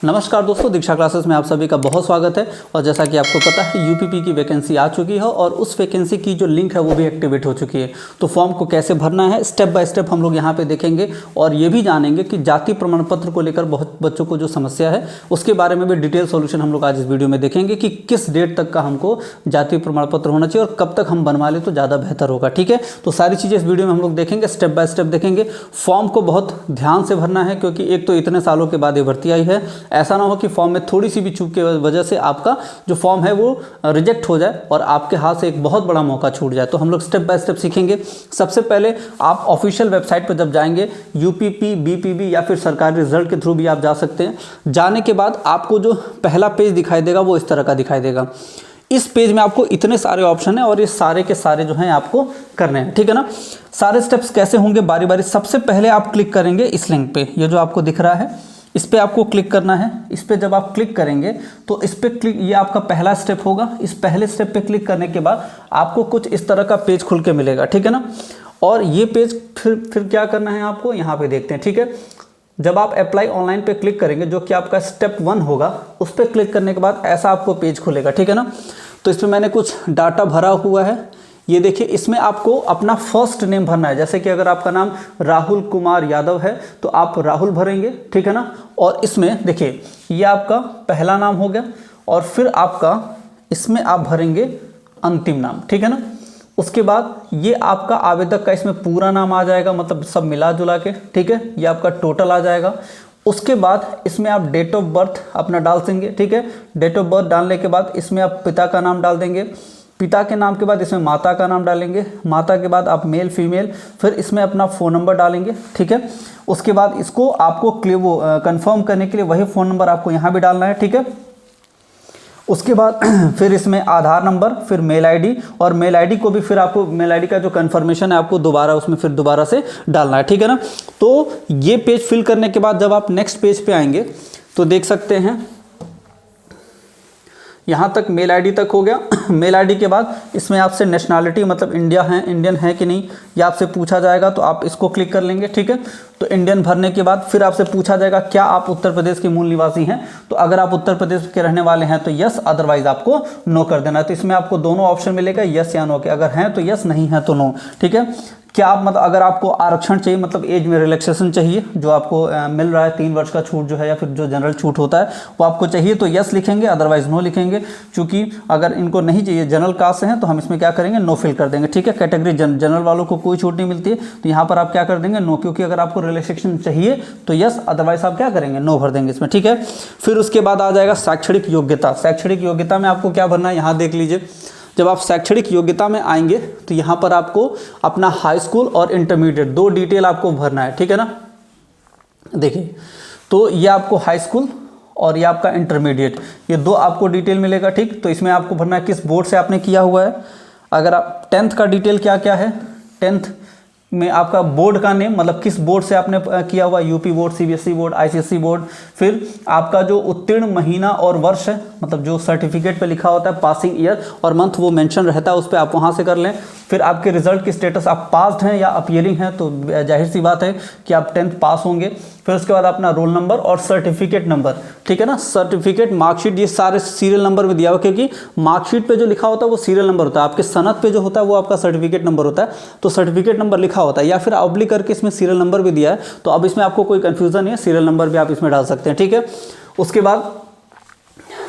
नमस्कार दोस्तों, दीक्षा क्लासेस में आप सभी का बहुत स्वागत है। और जैसा कि आपको पता है यूपीपी की वैकेंसी आ चुकी है और उस वैकेंसी की जो लिंक है वो भी एक्टिवेट हो चुकी है। तो फॉर्म को कैसे भरना है स्टेप बाय स्टेप हम लोग यहाँ पे देखेंगे और ये भी जानेंगे कि जाति प्रमाण पत्र को लेकर बहुत बच्चों को जो समस्या है उसके बारे में भी डिटेल सोल्यूशन हम लोग आज इस वीडियो में देखेंगे कि किस डेट तक का हमको जाति प्रमाण पत्र होना चाहिए और कब तक हम बनवा लें तो ज़्यादा बेहतर होगा। ठीक है, तो सारी चीज़ें इस वीडियो में हम लोग देखेंगे, स्टेप बाय स्टेप देखेंगे। फॉर्म को बहुत ध्यान से भरना है क्योंकि एक तो इतने सालों के बाद ये भर्ती आई है। ऐसा ना हो कि फॉर्म में थोड़ी सी भी चूक की वजह से आपका जो फॉर्म है वो रिजेक्ट हो जाए और आपके हाथ से एक बहुत बड़ा मौका छूट जाए। तो हम लोग स्टेप बाय स्टेप सीखेंगे। सबसे पहले आप ऑफिशियल वेबसाइट पर जब जाएंगे यूपीपी, बीपीबी या फिर सरकारी रिजल्ट के थ्रू भी आप जा सकते हैं। जाने के बाद आपको जो पहला पेज दिखाई देगा वो इस तरह का दिखाई देगा। इस पेज में आपको इतने सारे ऑप्शन हैं और ये सारे के सारे जो हैं आपको करने हैं। ठीक है ना, सारे स्टेप्स कैसे होंगे बारी बारी। सबसे पहले आप क्लिक करेंगे इस लिंक पे, ये जो आपको दिख रहा है इस पे आपको क्लिक करना है। इस पे जब आप क्लिक करेंगे तो इस पे क्लिक, ये आपका पहला स्टेप होगा। इस पहले स्टेप पे क्लिक करने के बाद आपको कुछ इस तरह का पेज खुल के मिलेगा। ठीक है ना, और ये पेज फिर क्या करना है आपको यहाँ पे देखते हैं। ठीक है, जब आप अप्लाई ऑनलाइन पे क्लिक करेंगे जो कि आपका स्टेप 1 होगा, उस पर क्लिक करने के बाद ऐसा आपको पेज खुलेगा। ठीक है ना, तो इसमें मैंने कुछ डाटा भरा हुआ है। ये देखिए, इसमें आपको अपना फर्स्ट नेम भरना है। जैसे कि अगर आपका नाम राहुल कुमार यादव है तो आप राहुल भरेंगे। ठीक है ना, और इसमें देखिए ये आपका पहला नाम हो गया और फिर आपका इसमें आप भरेंगे अंतिम नाम। ठीक है ना, उसके बाद ये आपका आवेदक का इसमें पूरा नाम आ जाएगा, मतलब सब मिला जुला के। ठीक है, ये आपका टोटल आ जाएगा। उसके बाद इसमें आप डेट ऑफ बर्थ अपना डाल देंगे। ठीक है, डेट ऑफ बर्थ डालने के बाद इसमें आप पिता का नाम डाल देंगे। पिता के नाम के बाद इसमें माता का नाम डालेंगे। माता के बाद आप मेल फीमेल, फिर इसमें अपना फ़ोन नंबर डालेंगे। ठीक है, उसके बाद इसको आपको कंफर्म करने के लिए वही फ़ोन नंबर आपको यहाँ भी डालना है। ठीक है, उसके बाद फिर इसमें आधार नंबर, फिर मेल आईडी, और मेल आईडी को भी फिर आपको मेल आईडी का जो कंफर्मेशन है आपको दोबारा उसमें फिर दोबारा से डालना है। ठीक है ना, तो ये पेज फिल करने के बाद जब आप नेक्स्ट पेज पे आएंगे तो देख सकते हैं यहाँ तक मेल आईडी तक हो गया। मेल आईडी के बाद इसमें आपसे नेशनैलिटी, मतलब इंडियन है कि नहीं, ये आपसे पूछा जाएगा, तो आप इसको क्लिक कर लेंगे। ठीक है, तो इंडियन भरने के बाद फिर आपसे पूछा जाएगा क्या आप उत्तर प्रदेश के मूल निवासी हैं। तो अगर आप उत्तर प्रदेश के रहने वाले हैं तो यस, अदरवाइज आपको नो कर देना है। तो इसमें आपको दोनों ऑप्शन मिलेगा, यस या नो के। अगर हैं तो यस, नहीं है तो नो। ठीक है, क्या आप मतलब अगर आपको आरक्षण चाहिए, मतलब एज में रिलैक्सेशन चाहिए, जो आपको मिल रहा है 3 वर्ष का छूट जो है या फिर जो जनरल छूट होता है वो आपको चाहिए तो यस लिखेंगे, अदरवाइज नो लिखेंगे। क्योंकि अगर इनको नहीं चाहिए, जनरल कास्ट से हैं, तो हम इसमें क्या करेंगे, नो फिल कर देंगे। ठीक है, कैटेगरी जनरल वालों को कोई छूट नहीं मिलती है तो यहाँ पर आप क्या कर देंगे, नो। क्योंकि अगर आपको रिलैक्सेशन चाहिए तो यस, अदरवाइज आप क्या करेंगे, नो भर देंगे इसमें। ठीक है, फिर उसके बाद आ जाएगा शैक्षणिक योग्यता। शैक्षणिक योग्यता में आपको क्या भरना है यहाँ देख लीजिए। जब आप शैक्षणिक योग्यता में आएंगे तो यहाँ पर आपको अपना हाई स्कूल और इंटरमीडिएट 2 डिटेल आपको भरना है। ठीक है ना, देखिए, तो ये आपको हाई स्कूल और ये आपका इंटरमीडिएट, ये 2 आपको डिटेल मिलेगा। ठीक, तो इसमें आपको भरना है किस बोर्ड से आपने किया हुआ है। अगर आप 10th का डिटेल क्या क्या है, 10th में आपका बोर्ड का नेम, मतलब किस बोर्ड से आपने किया हुआ, UP board, CBSE board, ICSE board. फिर आपका जो उत्तीर्ण महीना और वर्ष है, मतलब जो सर्टिफिकेट पे लिखा होता है पासिंग ईयर और मंथ वो मेंशन रहता है, उस पर आप वहाँ से कर लें। फिर आपके रिजल्ट की स्टेटस, आप पास्ड हैं या अपीयरिंग हैं, तो जाहिर सी बात है कि आप 10th पास होंगे। फिर उसके बाद अपना रोल नंबर और सर्टिफिकेट नंबर। ठीक है ना, सर्टिफिकेट, मार्कशीट, ये सारे सीरियल नंबर में दिया हुआ, क्योंकि मार्कशीट पे जो लिखा होता है वो सीरियल नंबर होता है, आपके सनद पे जो होता है वो आपका सर्टिफिकेट नंबर होता है। तो सर्टिफिकेट नंबर लिखा होता है या फिर ऑब्लिक करके इसमें सीरियल नंबर भी दिया है, तो अब इसमें आपको कोई कन्फ्यूजन नहीं है, सीरियल नंबर भी आप इसमें डाल सकते हैं। ठीक है, उसके बाद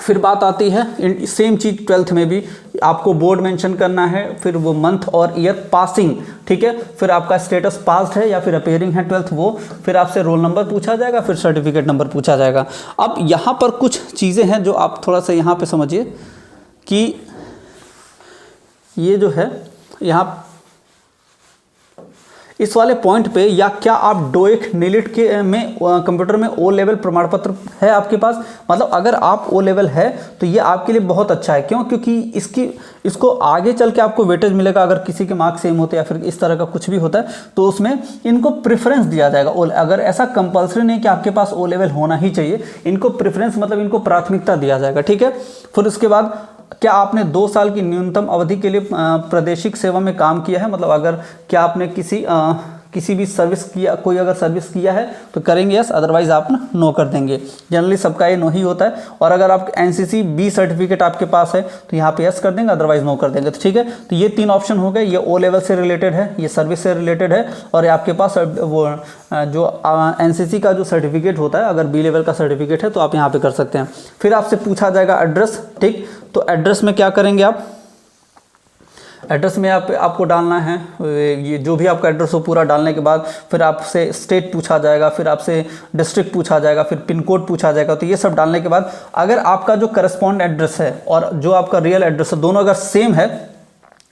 फिर बात आती है सेम चीज़ 12th में भी आपको बोर्ड मेंशन करना है, फिर वो मंथ और ईयर, पासिंग। ठीक है, फिर आपका स्टेटस पास्ड है या फिर अपीयरिंग है 12th वो, फिर आपसे रोल नंबर पूछा जाएगा, फिर सर्टिफिकेट नंबर पूछा जाएगा। अब यहाँ पर कुछ चीज़ें हैं जो आप थोड़ा सा यहाँ पे समझिए कि ये जो है यहाँ इस वाले पॉइंट पे, या क्या आप डोएक नीलिट के में कंप्यूटर में ओ लेवल प्रमाण पत्र है आपके पास, मतलब अगर आप ओ लेवल है तो ये आपके लिए बहुत अच्छा है। क्यों? क्योंकि इसको आगे चल के आपको वेटेज मिलेगा। अगर किसी के मार्क्स सेम होते या फिर इस तरह का कुछ भी होता है तो उसमें इनको प्रेफरेंस दिया जाएगा। अगर ऐसा कंपल्सरी नहीं कि आपके पास ओ लेवल होना ही चाहिए, इनको प्रेफरेंस मतलब इनको प्राथमिकता दिया जाएगा। ठीक है, फिर उसके बाद क्या आपने 2 साल की न्यूनतम अवधि के लिए प्रादेशिक सेवा में काम किया है, मतलब अगर क्या आपने किसी किसी भी सर्विस किया, कोई अगर सर्विस किया है तो करेंगे यस, अदरवाइज आप नो कर देंगे। जनरली सबका ये नो ही होता है। और अगर आप एनसीसी बी सर्टिफिकेट आपके पास है तो यहाँ पे यस कर देंगे, अदरवाइज नो कर देंगे। तो ठीक है, तो ये 3 ऑप्शन हो गए। ये ओ लेवल से रिलेटेड है, ये सर्विस से रिलेटेड है, और आपके पास वो जो एनसीसी का जो सर्टिफिकेट होता है, अगर बी लेवल का सर्टिफिकेट है तो आप यहाँ पे कर सकते हैं। फिर आपसे पूछा जाएगा एड्रेस, ठीक। तो एड्रेस में क्या करेंगे आप, एड्रेस में आपको डालना है ये जो भी आपका एड्रेस हो पूरा डालने के बाद फिर आपसे स्टेट पूछा जाएगा, फिर आपसे डिस्ट्रिक्ट पूछा जाएगा, फिर पिन कोड पूछा जाएगा। तो ये सब डालने के बाद अगर आपका जो करस्पॉन्ड एड्रेस है और जो आपका रियल एड्रेस है दोनों अगर सेम है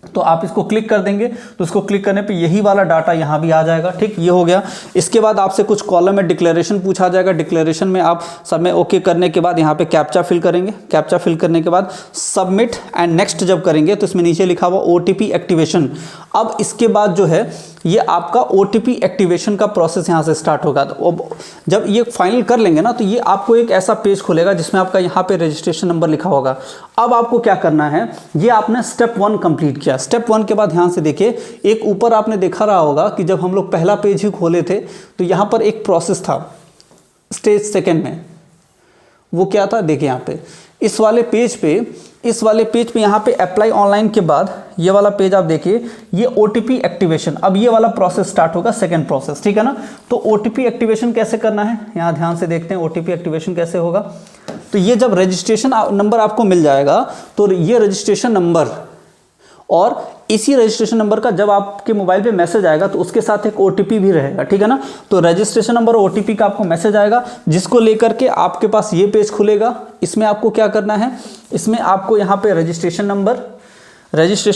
तो आप इसको क्लिक कर देंगे। तो इसको क्लिक करने पे यही वाला डाटा यहाँ भी आ जाएगा, ठीक। ये हो गया। इसके बाद आपसे कुछ कॉलम में डिक्लेरेशन पूछा जाएगा। डिक्लेरेशन में आप सब में ओके करने के बाद यहाँ पे कैप्चा फिल करेंगे। कैप्चा फिल करने के बाद सबमिट एंड नेक्स्ट जब करेंगे तो इसमें नीचे लिखा हुआ OTP एक्टिवेशन। अब इसके बाद जो है ये आपका OTP एक्टिवेशन का प्रोसेस यहाँ से स्टार्ट होगा। तो जब ये फाइनल कर लेंगे ना तो ये आपको एक ऐसा पेज खुलेगा जिसमें आपका यहाँ पे रजिस्ट्रेशन नंबर लिखा होगा। अब आपको क्या करना है, ये आपने स्टेप 1 कंप्लीट किया। स्टेप 1 के बाद ध्यान से देखिए, एक ऊपर आपने देखा रहा होगा कि जब हम लोग पहला पेज ही खोले थे तो यहाँ पर एक प्रोसेस था स्टेज 2 में। वो क्या था, देखिए यहाँ पे इस वाले पेज पे यहाँ पे अप्लाई ऑनलाइन के बाद ये वाला पेज आप देखिए, ये OTP एक्टिवेशन। अब ये वाला प्रोसेस स्टार्ट होगा, सेकंड प्रोसेस, ठीक है ना। तो OTP एक्टिवेशन कैसे करना है, यहाँ ध्यान से देखते हैं OTP एक्टिवेशन कैसे होगा। तो ये जब रजिस्ट्रेशन नंबर आपको मिल जाएगा तो ये रजिस्ट्रेशन नंबर और इसी रजिस्ट्रेशन नंबर का जब आपके मोबाइल पे मैसेज आएगा तो उसके साथ एक OTP भी रहेगा, ठीक है ना। तो रजिस्ट्रेशन नंबर और OTP का आपको मैसेज आएगा, जिसको लेकर के आपके पास ये पेज खुलेगा। इसमें आपको क्या करना है, इसमें आपको यहाँ पे रजिस्ट्रेशन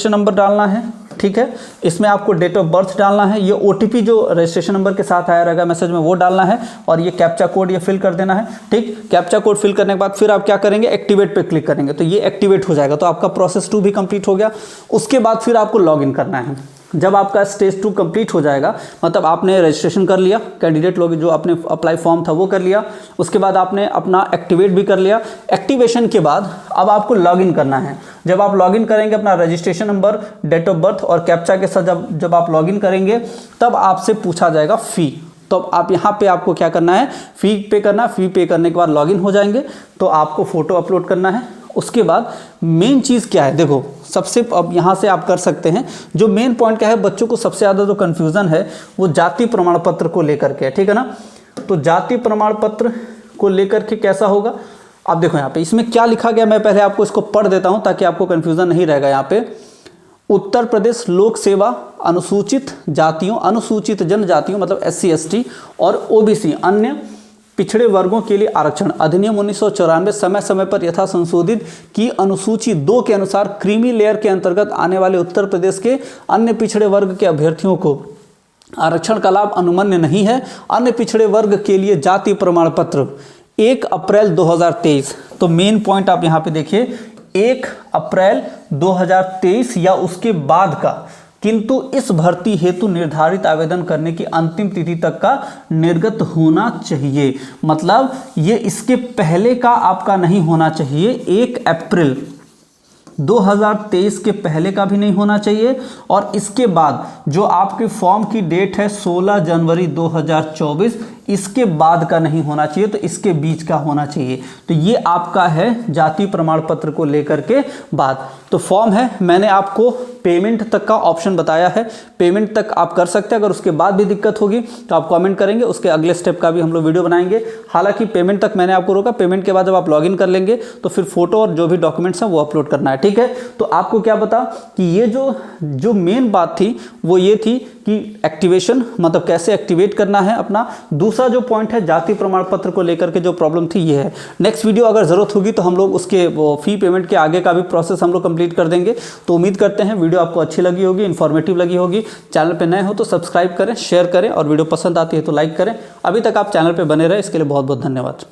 नंबर डालना है, ठीक है। इसमें आपको डेट ऑफ बर्थ डालना है, ये OTP जो रजिस्ट्रेशन नंबर के साथ आया रहेगा मैसेज में वो डालना है, और ये कैप्चा कोड ये फिल कर देना है, ठीक। कैप्चा कोड फिल करने के बाद फिर आप क्या करेंगे, एक्टिवेट पे क्लिक करेंगे तो ये एक्टिवेट हो जाएगा। तो आपका प्रोसेस 2 भी कंप्लीट हो गया। उसके बाद फिर आपको लॉगिन करना है। जब आपका स्टेज 2 कंप्लीट हो जाएगा, मतलब आपने रजिस्ट्रेशन कर लिया, कैंडिडेट लोग जो आपने अप्लाई फॉर्म था वो कर लिया, उसके बाद आपने अपना एक्टिवेट भी कर लिया। एक्टिवेशन के बाद अब आपको लॉगिन करना है। जब आप लॉगिन करेंगे अपना registration number, date of birth और कैप्चा के साथ जब आप लॉगिन करेंगे तब आपसे पूछा जाएगा फ़ी। तो आप यहाँ पे आपको क्या करना है, फ़ी पे करना। फ़ी पे करने के बाद लॉगिन हो जाएंगे तो आपको फ़ोटो अपलोड करना है। उसके बाद मेन चीज़ क्या है, देखो सबसे अब यहाँ से आप कर सकते हैं। जो मेन पॉइंट क्या है, बच्चों को सबसे ज़्यादा जो कन्फ्यूज़न है वो जाति प्रमाण पत्र को लेकर के, ठीक है ना। तो जाति प्रमाण पत्र को लेकर के कैसा होगा, आप देखो यहाँ पे इसमें क्या लिखा गया, मैं पहले आपको इसको पढ़ देता हूँ ताकि आपको कन्फ्यूज़न नहीं रहेगा। यहाँ पे उत्तर प्रदेश लोक सेवा अनुसूचित जातियों, अनुसूचित जनजातियों मतलब SC ST और OBC अन्य पिछड़े वर्गों के लिए आरक्षण अधिनियम 1994 समय समय पर यथा संशोधित की अनुसूची 2 के अनुसार क्रीमी लेयर के अंतर्गत आने वाले उत्तर प्रदेश के अन्य पिछड़े वर्ग के अभ्यर्थियों को आरक्षण का लाभ अनुमन्य नहीं है। अन्य पिछड़े वर्ग के लिए जाति प्रमाण पत्र 1 अप्रैल 2023। तो मेन पॉइंट आप यहाँ पे देखिए, 1 अप्रैल 2023 या उसके बाद का, किंतु इस भर्ती हेतु निर्धारित आवेदन करने की अंतिम तिथि तक का निर्गत होना चाहिए। मतलब ये इसके पहले का आपका नहीं होना चाहिए। 1 अप्रैल 2023 के पहले का भी नहीं होना चाहिए, और इसके बाद जो आपके फॉर्म की डेट है 16 जनवरी 2024, इसके बाद का नहीं होना चाहिए, तो इसके बीच का होना चाहिए। तो ये आपका है जाति प्रमाण पत्र को लेकर के बात। तो फॉर्म है, मैंने आपको पेमेंट तक का ऑप्शन बताया है, पेमेंट तक आप कर सकते हैं। अगर उसके बाद भी दिक्कत होगी तो आप कमेंट करेंगे, उसके अगले स्टेप का भी हम लोग वीडियो बनाएंगे। हालांकि पेमेंट तक मैंने आपको रोका, पेमेंट के बाद जब आप लॉगिन कर लेंगे तो फिर फोटो और जो भी डॉक्यूमेंट्स हैं वो अपलोड करना है, ठीक है। तो आपको क्या पता कि ये जो मेन बात थी वो ये थी कि एक्टिवेशन मतलब कैसे एक्टिवेट करना है अपना। दूसरा जो पॉइंट है जाति प्रमाण पत्र को लेकर के जो प्रॉब्लम थी ये है। नेक्स्ट वीडियो अगर ज़रूरत होगी तो हम लोग उसके फी पेमेंट के आगे का भी प्रोसेस हम लोग कंप्लीट कर देंगे। तो उम्मीद करते हैं वीडियो आपको अच्छी लगी होगी, इन्फॉर्मेटिव लगी होगी। चैनल पे नए हो तो सब्सक्राइब करें, शेयर करें, और वीडियो पसंद आती है तो लाइक करें। अभी तक आप चैनल पर बने रहे इसके लिए बहुत बहुत धन्यवाद।